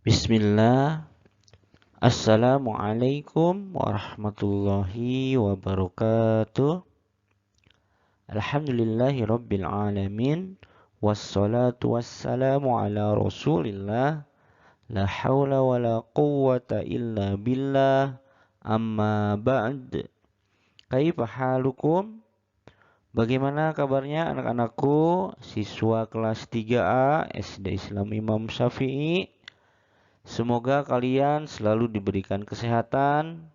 Bismillah. Assalamualaikum warahmatullahi wabarakatuh. Alhamdulillahi rabbil alamin. Wassalatu wassalamu ala rasulillah. La hawla wa la quwwata illa billah. Amma ba'd. Kaifa halukum? Bagaimana kabarnya anak-anakku? Siswa kelas 3A SD Islam Imam Syafi'i. Semoga kalian selalu diberikan kesehatan,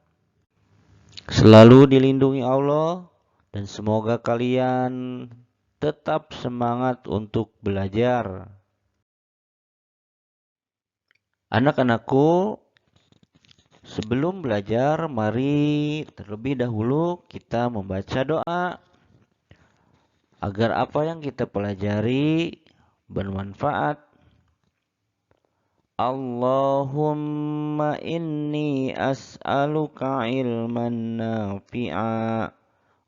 selalu dilindungi Allah, dan semoga kalian tetap semangat untuk belajar. Anak-anakku, sebelum belajar, mari terlebih dahulu kita membaca doa agar apa yang kita pelajari bermanfaat. Allahumma inni as'aluka ilman nafi'a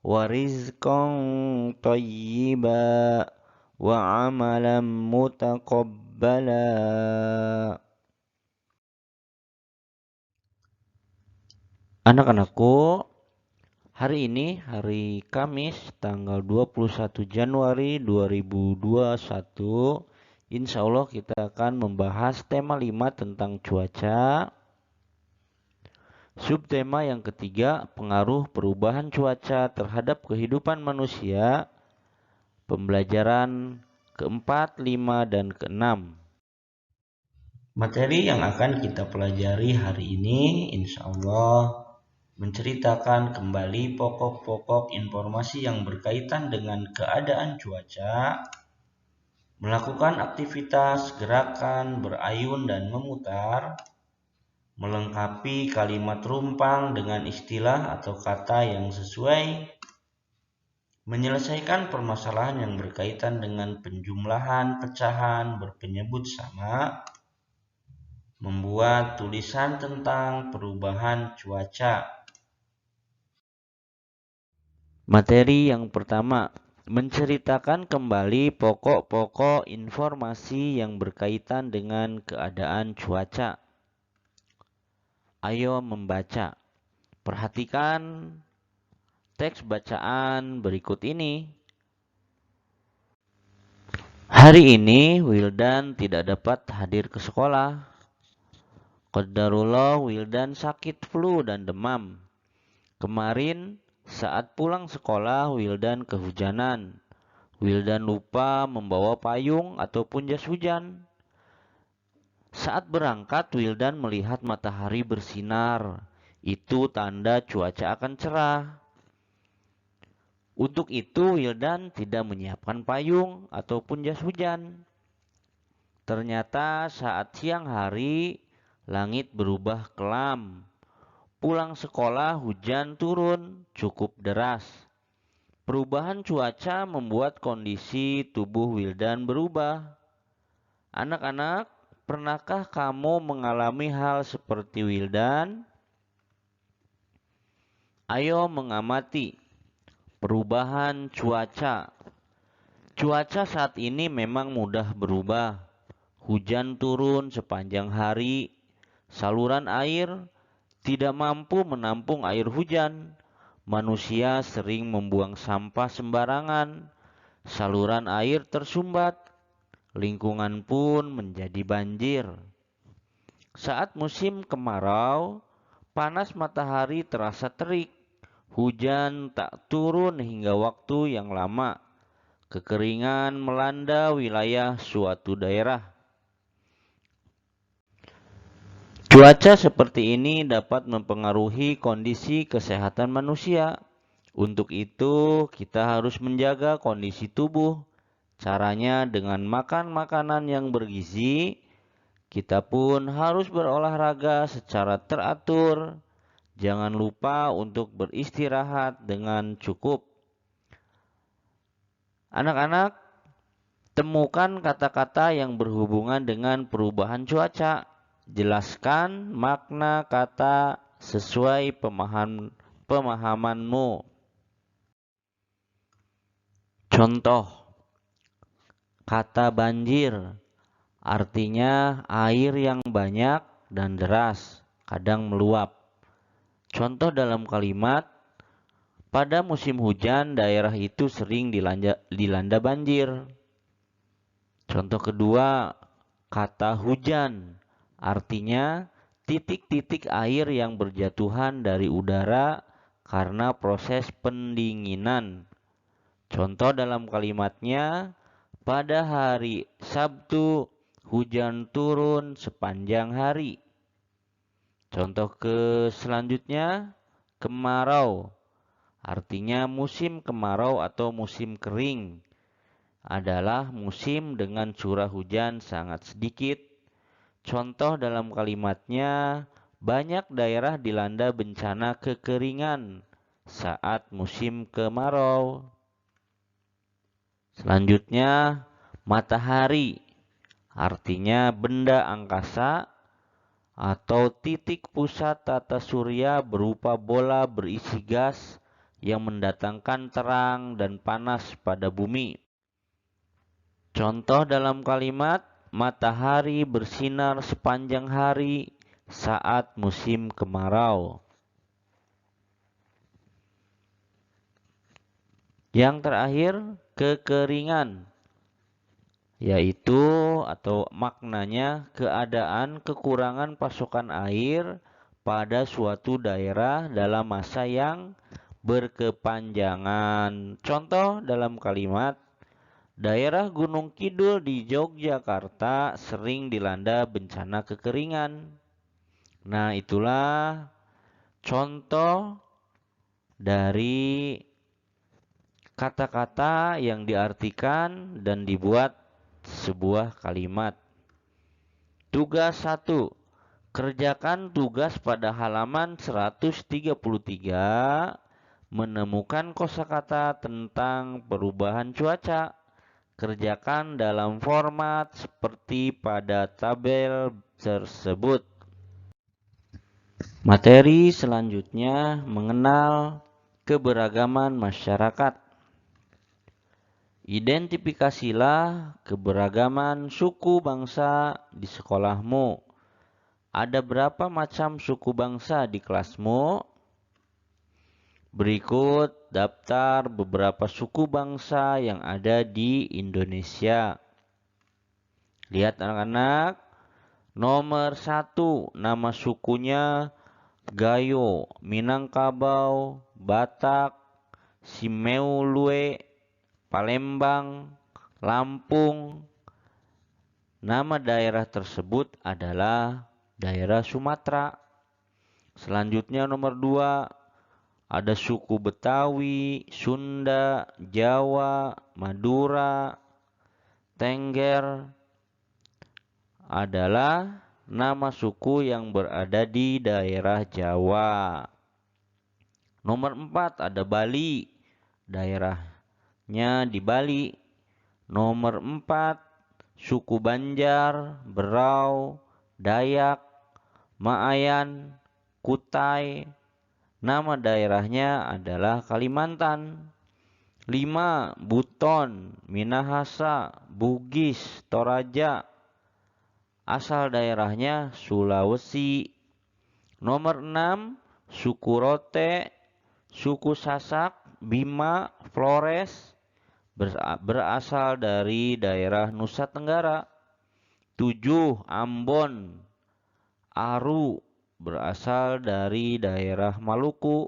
wa rizqan tayyiba wa amalan mutaqabbala. Anak-anakku, hari ini hari Kamis tanggal 21 Januari 2021. Insya Allah kita akan membahas tema 5 tentang cuaca. Subtema yang ketiga, pengaruh perubahan cuaca terhadap kehidupan manusia. Pembelajaran keempat, 5, dan keenam. Materi yang akan kita pelajari hari ini insya Allah menceritakan kembali pokok-pokok informasi yang berkaitan dengan keadaan cuaca, melakukan aktivitas gerakan berayun dan memutar, melengkapi kalimat rumpang dengan istilah atau kata yang sesuai, menyelesaikan permasalahan yang berkaitan dengan penjumlahan pecahan berpenyebut sama, membuat tulisan tentang perubahan cuaca. Materi yang pertama, menceritakan kembali pokok-pokok informasi yang berkaitan dengan keadaan cuaca. Ayo membaca. Perhatikan teks bacaan berikut ini. Hari ini Wildan tidak dapat hadir ke sekolah. Qadarullah Wildan sakit flu dan demam. Kemarin saat pulang sekolah Wildan kehujanan. Wildan lupa membawa payung ataupun jas hujan. Saat berangkat Wildan melihat matahari bersinar. Itu tanda cuaca akan cerah. Untuk itu Wildan tidak menyiapkan payung ataupun jas hujan. Ternyata saat siang hari langit berubah kelam. Pulang sekolah hujan turun cukup deras. Perubahan cuaca membuat kondisi tubuh Wildan berubah. Anak-anak, pernahkah kamu mengalami hal seperti Wildan? Ayo mengamati perubahan cuaca. Cuaca saat ini memang mudah berubah. Hujan turun sepanjang hari. Saluran air tidak mampu menampung air hujan. Manusia sering membuang sampah sembarangan. Saluran air tersumbat. Lingkungan pun menjadi banjir. Saat musim kemarau, panas matahari terasa terik. Hujan tak turun hingga waktu yang lama. Kekeringan melanda wilayah suatu daerah. Cuaca seperti ini dapat mempengaruhi kondisi kesehatan manusia. Untuk itu, kita harus menjaga kondisi tubuh. Caranya dengan makan makanan yang bergizi. Kita pun harus berolahraga secara teratur. Jangan lupa untuk beristirahat dengan cukup. Anak-anak, temukan kata-kata yang berhubungan dengan perubahan cuaca. Jelaskan makna kata sesuai pemahamanmu. Contoh, kata banjir. artinya air yang banyak dan deras, kadang meluap. Contoh dalam kalimat, pada musim hujan daerah itu sering dilanda banjir. Contoh kedua, kata hujan, artinya titik-titik air yang berjatuhan dari udara karena proses pendinginan. Contoh dalam kalimatnya, pada hari Sabtu hujan turun sepanjang hari. Contoh selanjutnya, kemarau, artinya musim kemarau atau musim kering adalah musim dengan curah hujan sangat sedikit. Contoh dalam kalimatnya, banyak daerah dilanda bencana kekeringan saat musim kemarau. Selanjutnya, matahari, artinya benda angkasa atau titik pusat tata surya berupa bola berisi gas yang mendatangkan terang dan panas pada bumi. Contoh dalam kalimat, matahari bersinar sepanjang hari saat musim kemarau. Yang terakhir, kekeringan, yaitu atau maknanya keadaan kekurangan pasokan air pada suatu daerah dalam masa yang berkepanjangan. Contoh dalam kalimat, daerah Gunung Kidul di Yogyakarta sering dilanda bencana kekeringan. Nah, itulah contoh dari kata-kata yang diartikan dan dibuat sebuah kalimat. Tugas 1. Kerjakan tugas pada halaman 133, menemukan kosakata tentang perubahan cuaca. Kerjakan dalam format seperti pada tabel tersebut. Materi selanjutnya mengenal keberagaman masyarakat. Identifikasilah keberagaman suku bangsa di sekolahmu. Ada berapa macam suku bangsa di kelasmu? Berikut daftar beberapa suku bangsa yang ada di Indonesia. Lihat anak-anak, nomor 1 nama sukunya Gayo, Minangkabau, Batak, Simeulue, Palembang, Lampung. Nama daerah tersebut adalah daerah Sumatera. Selanjutnya nomor 2, ada suku Betawi, Sunda, Jawa, Madura, Tengger. Adalah nama suku yang berada di daerah Jawa. Nomor 4 ada Bali, daerahnya di Bali. Nomor 4 suku Banjar, Berau, Dayak, Maayan, Kutai. Nama daerahnya adalah Kalimantan. 5 Buton, Minahasa, Bugis, Toraja. Asal daerahnya Sulawesi. Nomor 6 suku Rote, suku Sasak, Bima, Flores, berasal dari daerah Nusa Tenggara. 7 Ambon, Aru, berasal dari daerah Maluku.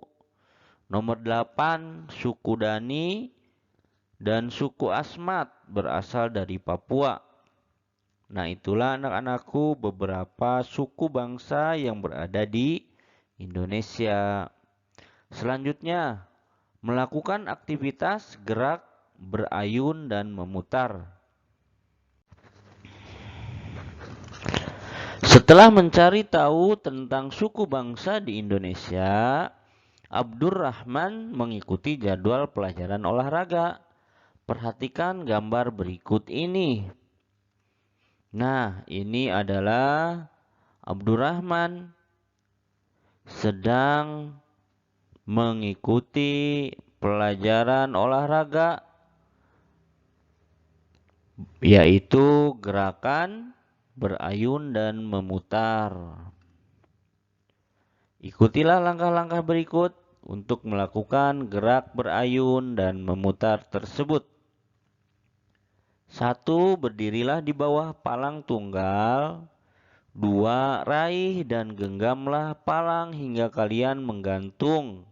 Nomor 8 suku Dani dan suku Asmat, berasal dari Papua. Nah, itulah anak-anakku beberapa suku bangsa yang berada di Indonesia. Selanjutnya, melakukan aktivitas gerak, berayun, dan memutar. Setelah mencari tahu tentang suku bangsa di Indonesia, Abdurrahman mengikuti jadwal pelajaran olahraga. Perhatikan gambar berikut ini. Nah, ini adalah Abdurrahman sedang mengikuti pelajaran olahraga, yaitu gerakan berayun dan memutar. Ikutilah langkah-langkah berikut untuk melakukan gerak berayun dan memutar tersebut. 1. Berdirilah di bawah palang tunggal. 2. Raih dan genggamlah palang hingga kalian menggantung.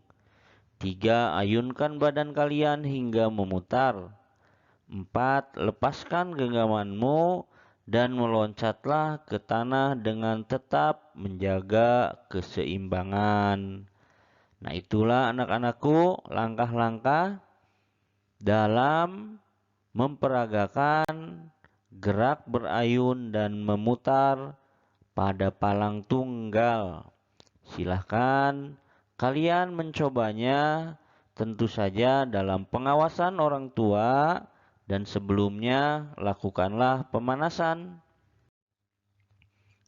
3. Ayunkan badan kalian hingga memutar. 4. Lepaskan genggamanmu dan meloncatlah ke tanah dengan tetap menjaga keseimbangan. Nah, itulah anak-anakku langkah-langkah dalam memperagakan gerak berayun dan memutar pada palang tunggal. Silahkan kalian mencobanya, tentu saja dalam pengawasan orang tua, dan sebelumnya lakukanlah pemanasan.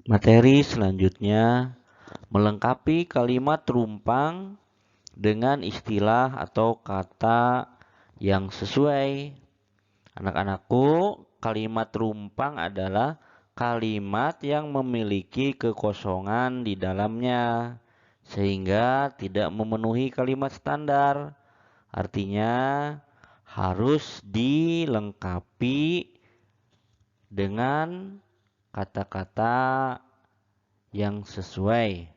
Materi selanjutnya melengkapi kalimat rumpang dengan istilah atau kata yang sesuai. Anak-anakku, kalimat rumpang adalah kalimat yang memiliki kekosongan di dalamnya sehingga tidak memenuhi kalimat standar. Artinya harus dilengkapi dengan kata-kata yang sesuai.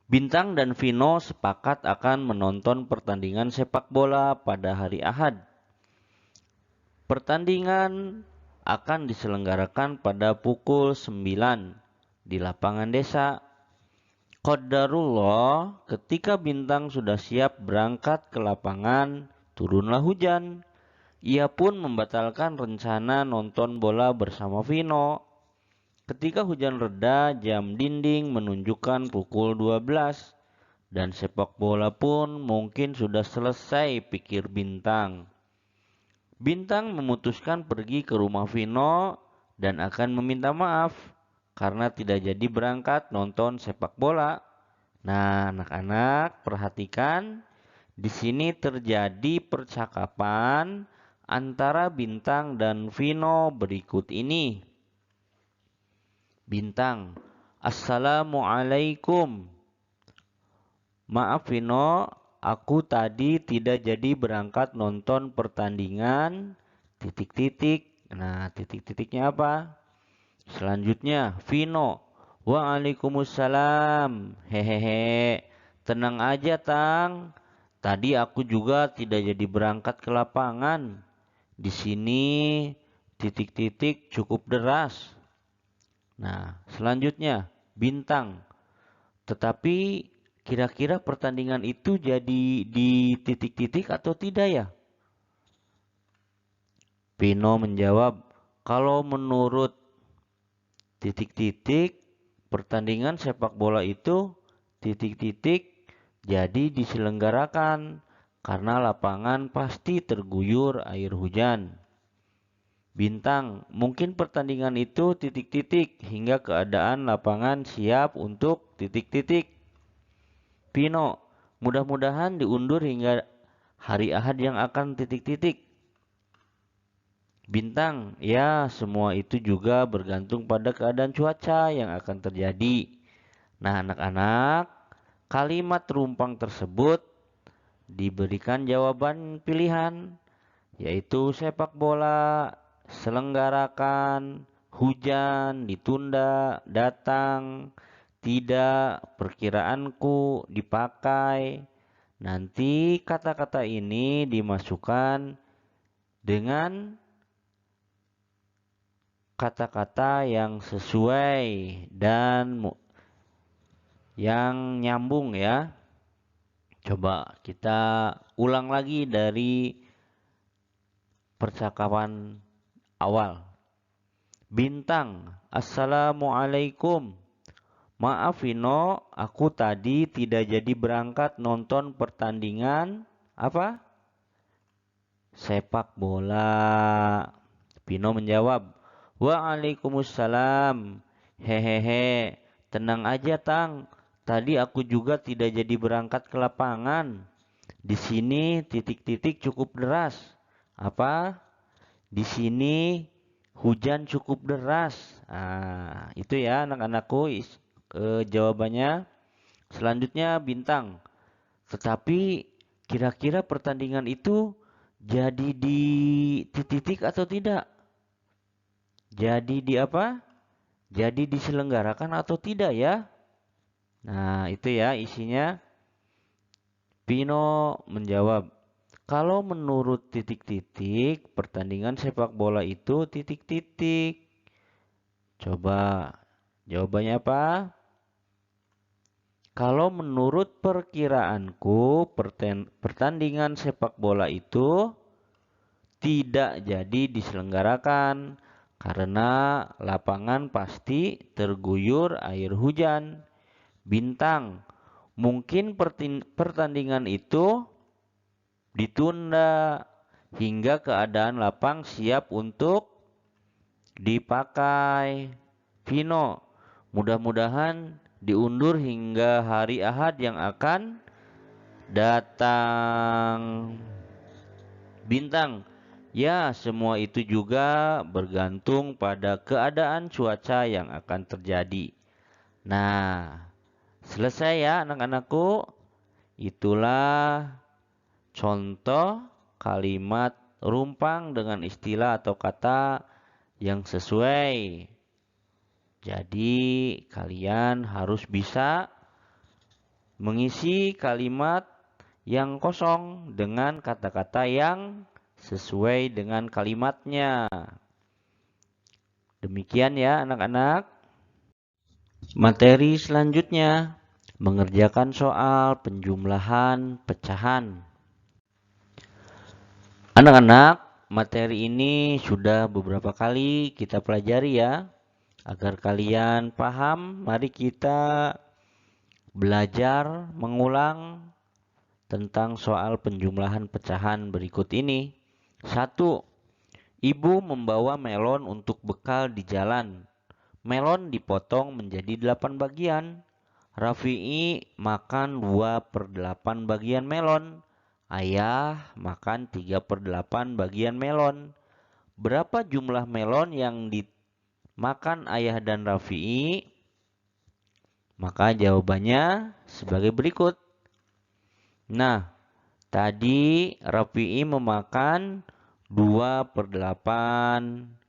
Bintang dan Vino sepakat akan menonton pertandingan sepak bola pada hari Ahad. Pertandingan akan diselenggarakan pada pukul 9 di lapangan desa. Qadarullah, ketika Bintang sudah siap berangkat ke lapangan, turunlah hujan. Ia pun membatalkan rencana nonton bola bersama Vino. Ketika hujan reda, jam dinding menunjukkan pukul 12 dan sepak bola pun mungkin sudah selesai, pikir Bintang. Bintang memutuskan pergi ke rumah Vino dan akan meminta maaf karena tidak jadi berangkat nonton sepak bola. Nah, anak-anak perhatikan, di sini terjadi percakapan antara Bintang dan Vino berikut ini. Bintang, Assalamualaikum. Maaf Vino, aku tadi tidak jadi berangkat nonton pertandingan. Nah, titik-titiknya apa? Selanjutnya, Vino, Waalaikumsalam. Hehehe, tenang aja Tang. Tadi aku juga tidak jadi berangkat ke lapangan. Di sini titik-titik cukup deras. Nah, selanjutnya Bintang. Tetapi kira-kira pertandingan itu jadi di titik-titik atau tidak ya? Vino menjawab, kalau menurut titik-titik, pertandingan sepak bola itu titik-titik jadi diselenggarakan karena lapangan pasti terguyur air hujan. Bintang, mungkin pertandingan itu titik-titik hingga keadaan lapangan siap untuk titik-titik. Vino, mudah-mudahan diundur hingga hari Ahad yang akan titik-titik. Bintang, ya semua itu juga bergantung pada keadaan cuaca yang akan terjadi. Nah, anak-anak, kalimat rumpang tersebut diberikan jawaban pilihan, yaitu sepak bola selenggarakan, hujan ditunda, datang, tidak, perkiraanku, dipakai. Nanti kata-kata ini dimasukkan dengan kata-kata yang sesuai dan yang nyambung ya. Coba kita ulang lagi dari percakapan awal. Bintang, Assalamualaikum. Maaf Vino, aku tadi tidak jadi berangkat nonton pertandingan apa? Sepak bola. Vino menjawab, Waalaikumsalam. Hehehe, tenang aja Tang. Tadi aku juga tidak jadi berangkat ke lapangan. Di sini titik-titik cukup deras. Apa? Di sini Hujan cukup deras. Nah, itu ya anak-anakku jawabannya. Selanjutnya bintang. Tetapi kira-kira pertandingan itu jadi di titik atau tidak? Jadi di apa? Jadi diselenggarakan atau tidak ya? Nah, itu ya isinya. Pino menjawab, kalau menurut titik-titik, pertandingan sepak bola itu titik-titik. Coba jawabannya apa? Kalau menurut perkiraanku, pertandingan sepak bola itu tidak jadi diselenggarakan karena lapangan pasti terguyur air hujan. Bintang, mungkin pertandingan itu ditunda hingga keadaan lapang siap untuk dipakai. Vino, mudah-mudahan diundur hingga hari Ahad yang akan datang. Bintang, ya semua itu juga bergantung pada keadaan cuaca yang akan terjadi. Nah, selesai ya anak-anakku. Itulah contoh kalimat rumpang dengan istilah atau kata yang sesuai. Jadi kalian harus bisa mengisi kalimat yang kosong dengan kata-kata yang sesuai dengan kalimatnya. Demikian ya anak-anak. Materi selanjutnya, mengerjakan soal penjumlahan pecahan. Anak-anak, materi ini sudah beberapa kali kita pelajari ya. Agar kalian paham, mari kita belajar mengulang tentang soal penjumlahan pecahan berikut ini. 1. Ibu membawa melon untuk bekal di jalan. Melon dipotong menjadi 8 bagian. Rafi'i makan 2/8 bagian melon. Ayah makan 3/8 bagian melon. Berapa jumlah melon yang dimakan ayah dan Rafi'i? Maka jawabannya sebagai berikut. Nah, tadi Rafi'i memakan 2/8.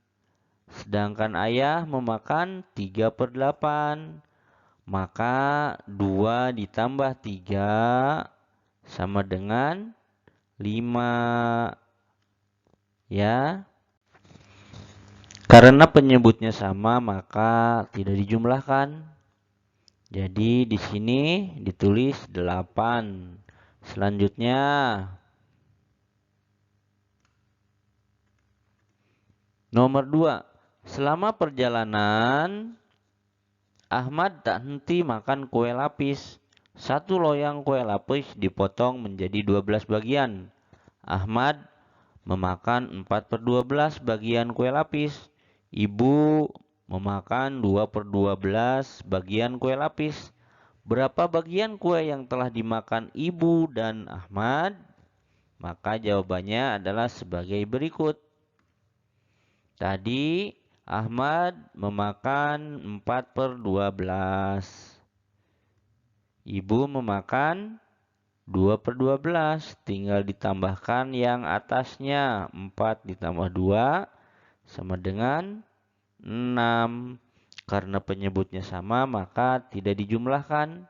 Sedangkan ayah memakan 3/8. Maka 2 ditambah 3 sama dengan 5. Ya. Karena penyebutnya sama maka tidak dijumlahkan. Jadi di sini ditulis 8. Selanjutnya nomor 2. Selama perjalanan Ahmad tak henti makan kue lapis. 1 loyang kue lapis dipotong menjadi 12 bagian. Ahmad memakan 4/12 bagian kue lapis. Ibu memakan 2/12 bagian kue lapis. Berapa bagian kue yang telah dimakan ibu dan Ahmad? Maka jawabannya adalah sebagai berikut. Tadi Ahmad memakan 4/12. Ibu memakan 2/12. Tinggal ditambahkan yang atasnya. 4 ditambah 2 sama dengan 6. Karena penyebutnya sama maka tidak dijumlahkan.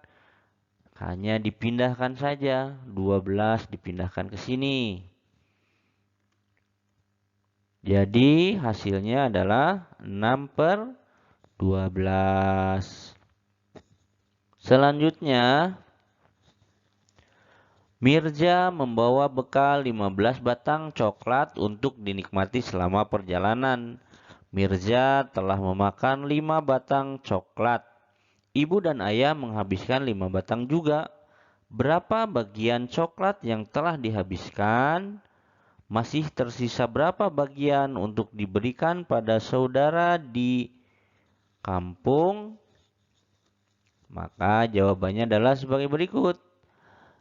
Hanya dipindahkan saja. 12 dipindahkan ke sini. Jadi hasilnya adalah 6/12. Selanjutnya, Mirza membawa bekal 15 batang coklat untuk dinikmati selama perjalanan. Mirza telah memakan 5 batang coklat. Ibu dan ayah menghabiskan 5 batang juga. Berapa bagian coklat yang telah dihabiskan? Masih tersisa berapa bagian untuk diberikan pada saudara di kampung? Maka jawabannya adalah sebagai berikut.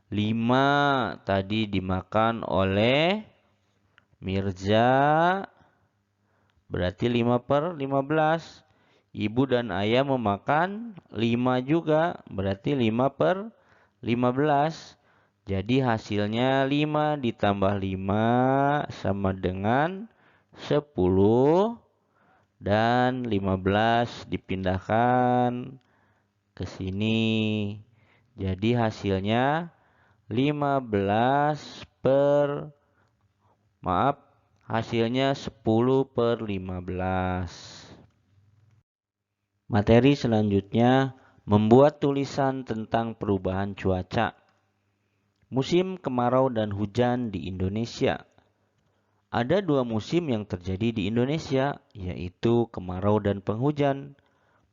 5 tadi dimakan oleh Mirza. berarti 5/15. Ibu dan ayah memakan 5 juga, berarti 5/15. Jadi hasilnya 5 ditambah 5 sama dengan 10, dan 15 dipindahkan ke sini. Jadi hasilnya 10/15. Materi selanjutnya, membuat tulisan tentang perubahan cuaca. Musim kemarau dan hujan di Indonesia. Ada 2 musim yang terjadi di Indonesia, yaitu kemarau dan penghujan.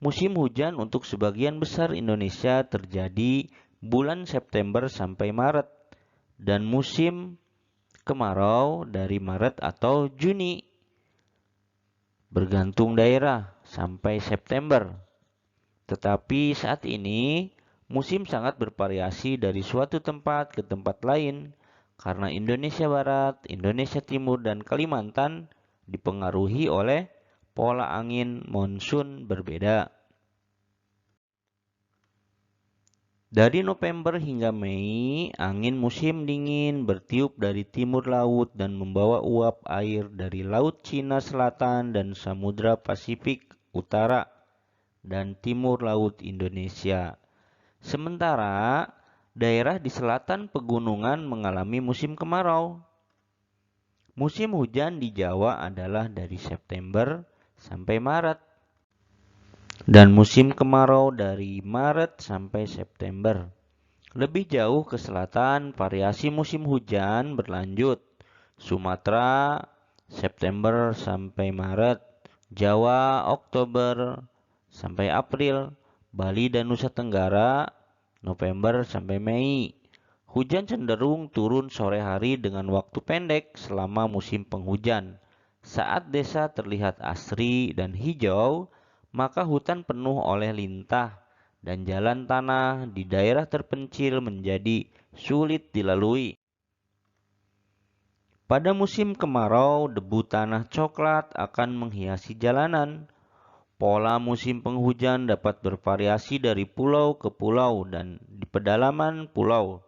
Musim hujan untuk sebagian besar Indonesia terjadi bulan September sampai Maret, dan musim kemarau dari Maret atau Juni, bergantung daerah, sampai September. Tetapi saat ini musim sangat bervariasi dari suatu tempat ke tempat lain karena Indonesia Barat, Indonesia Timur, dan Kalimantan dipengaruhi oleh pola angin monsun berbeda. Dari November hingga Mei, angin musim dingin bertiup dari timur laut dan membawa uap air dari Laut Cina Selatan dan Samudra Pasifik Utara dan timur laut Indonesia. Sementara daerah di selatan pegunungan mengalami musim kemarau. Musim hujan di Jawa adalah dari September sampai Maret, dan musim kemarau dari Maret sampai September. Lebih jauh ke selatan, variasi musim hujan berlanjut. Sumatera, September sampai Maret. Jawa, Oktober sampai April. Bali dan Nusa Tenggara, November sampai Mei. Hujan cenderung turun sore hari dengan waktu pendek selama musim penghujan. Saat desa terlihat asri dan hijau, maka hutan penuh oleh lintah dan jalan tanah di daerah terpencil menjadi sulit dilalui. Pada musim kemarau, debu tanah coklat akan menghiasi jalanan. Pola musim penghujan dapat bervariasi dari pulau ke pulau dan di pedalaman pulau.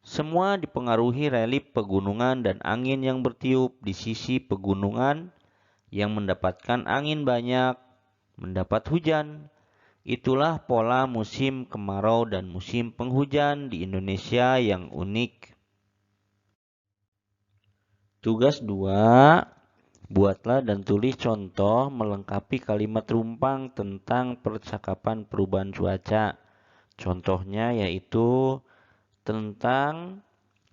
Semua dipengaruhi relief pegunungan dan angin yang bertiup di sisi pegunungan yang mendapatkan angin banyak mendapat hujan. Itulah pola musim kemarau dan musim penghujan di Indonesia yang unik. Tugas 2, buatlah dan tulis contoh melengkapi kalimat rumpang tentang percakapan perubahan cuaca. Contohnya yaitu tentang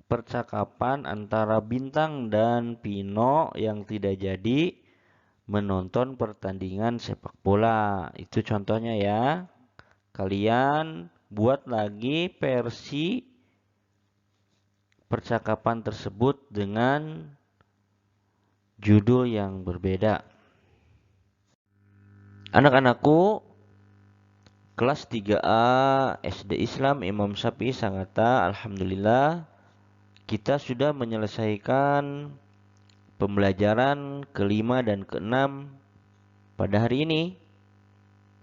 percakapan antara Bintang dan Pino yang tidak jadi menonton pertandingan sepak bola. Itu contohnya ya. Kalian buat lagi versi percakapan tersebut dengan judul yang berbeda. Anak-anakku, kelas 3A SD Islam Imam Syafi'i Sangatta, alhamdulillah kita sudah menyelesaikan pembelajaran ke-5 dan ke-6 pada hari ini.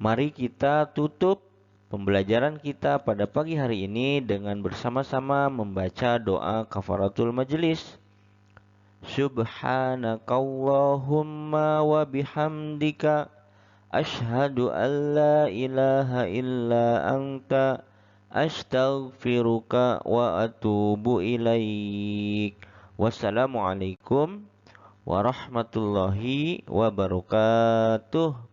Mari kita tutup pembelajaran kita pada pagi hari ini dengan bersama-sama membaca doa kafaratul majelis. Subhanakallahumma wa bihamdika asyhadu an la ilaha illa anta astaghfiruka wa atubu ilaik. Wassalamualaikum warahmatullahi wabarakatuh.